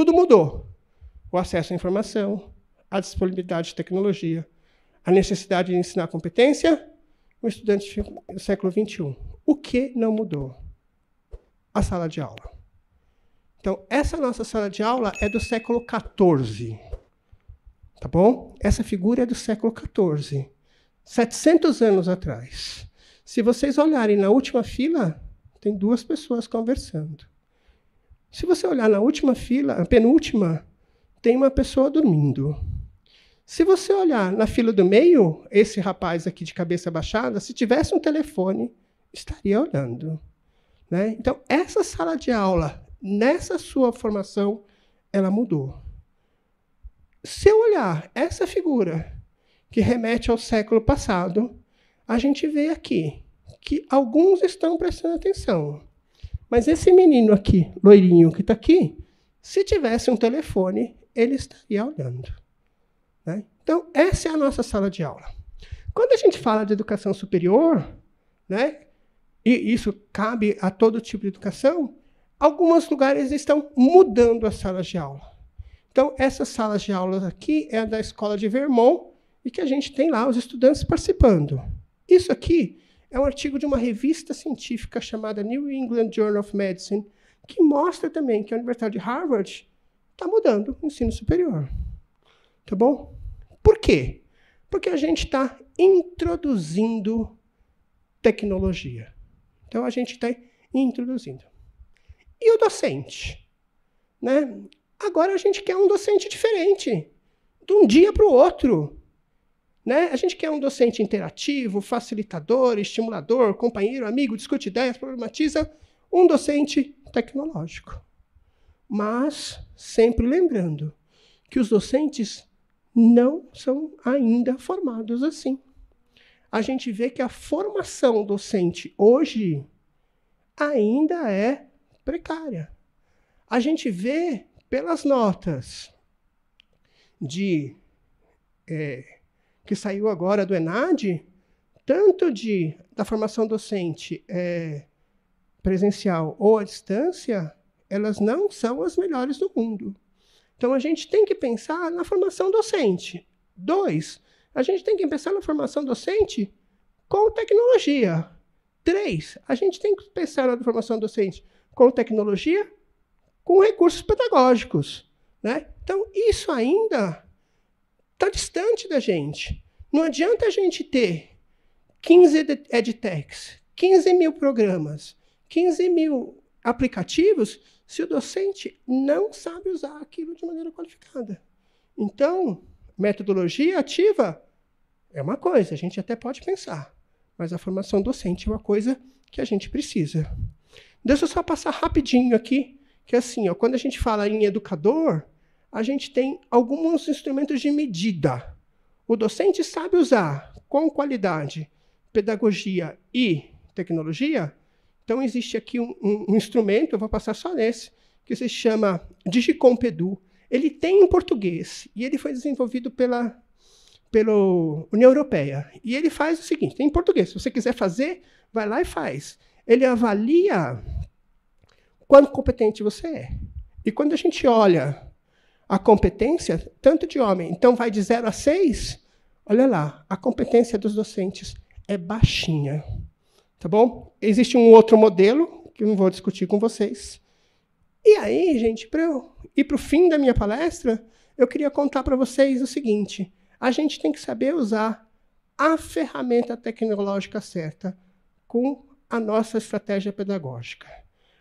tudo mudou. O acesso à informação, a disponibilidade de tecnologia, a necessidade de ensinar competência, o estudante do século XXI. O que não mudou? A sala de aula. Então, essa nossa sala de aula é do século XIV. Tá bom? Essa figura é do século XIV. 700 anos atrás. Se vocês olharem na última fila, tem 2 pessoas conversando. Se você olhar na última fila, a penúltima, tem uma pessoa dormindo. Se você olhar na fila do meio, esse rapaz aqui de cabeça baixada, se tivesse um telefone, estaria olhando. Né? Então, essa sala de aula, nessa sua formação, ela mudou. Se eu olhar essa figura, que remete ao século passado, a gente vê aqui que alguns estão prestando atenção. Mas esse menino aqui, loirinho que está aqui, se tivesse um telefone, ele estaria olhando. Né? Então, essa é a nossa sala de aula. Quando a gente fala de educação superior, né, e isso cabe a todo tipo de educação, alguns lugares estão mudando as salas de aula. Então, essas salas de aula aqui é a da escola de Vermont, e que a gente tem lá os estudantes participando. Isso aqui é um artigo de uma revista científica chamada New England Journal of Medicine, que mostra também que a Universidade de Harvard está mudando o ensino superior. Tá bom? Por quê? Porque a gente está introduzindo tecnologia. Então, a gente está introduzindo. E o docente? Né? Agora a gente quer um docente diferente, de um dia para o outro. Né? A gente quer um docente interativo, facilitador, estimulador, companheiro, amigo, discute ideias, problematiza, um docente tecnológico. Mas sempre lembrando que os docentes não são ainda formados assim. A gente vê que a formação docente hoje ainda é precária. A gente vê pelas notas que saiu agora do ENAD, tanto da formação docente presencial ou à distância, elas não são as melhores do mundo. Então, a gente tem que pensar na formação docente. 2, a gente tem que pensar na formação docente com tecnologia. 3, a gente tem que pensar na formação docente com tecnologia, com recursos pedagógicos. Né? Então, isso ainda está distante da gente. Não adianta a gente ter 15 edtechs, 15 mil programas, 15 mil aplicativos, se o docente não sabe usar aquilo de maneira qualificada. Então, metodologia ativa é uma coisa, a gente até pode pensar, mas a formação docente é uma coisa que a gente precisa. Deixa eu só passar rapidinho aqui, que assim, ó, quando a gente fala em educador, a gente tem alguns instrumentos de medida. O docente sabe usar com qualidade pedagogia e tecnologia. Então, existe aqui um instrumento, eu vou passar só nesse, que se chama DigicomPedu. Ele tem em português e ele foi desenvolvido pela União Europeia. E ele faz o seguinte, tem em português. Se você quiser fazer, vai lá e faz. Ele avalia quão competente você é. E quando a gente olha a competência, tanto de homem, então vai de 0 a 6, olha lá, a competência dos docentes é baixinha. Tá bom? Existe um outro modelo, que eu não vou discutir com vocês. E aí, gente, para eu ir para o fim da minha palestra, eu queria contar para vocês o seguinte. A gente tem que saber usar a ferramenta tecnológica certa com a nossa estratégia pedagógica.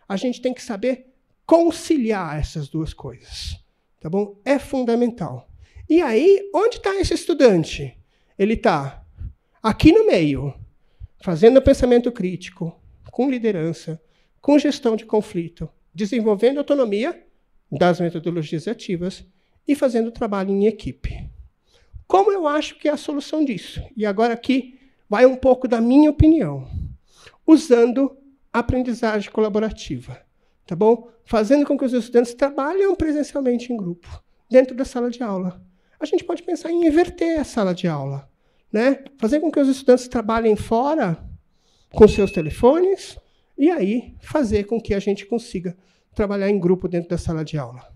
A gente tem que saber conciliar essas duas coisas. Tá bom? É fundamental. E aí, onde está esse estudante? Ele está aqui no meio, fazendo pensamento crítico, com liderança, com gestão de conflito, desenvolvendo autonomia das metodologias ativas e fazendo trabalho em equipe. Como eu acho que é a solução disso? E agora aqui vai um pouco da minha opinião. Usando aprendizagem colaborativa. Tá bom? Fazendo com que os estudantes trabalhem presencialmente em grupo, dentro da sala de aula. A gente pode pensar em inverter a sala de aula. Né? Fazer com que os estudantes trabalhem fora com seus telefones e aí fazer com que a gente consiga trabalhar em grupo dentro da sala de aula.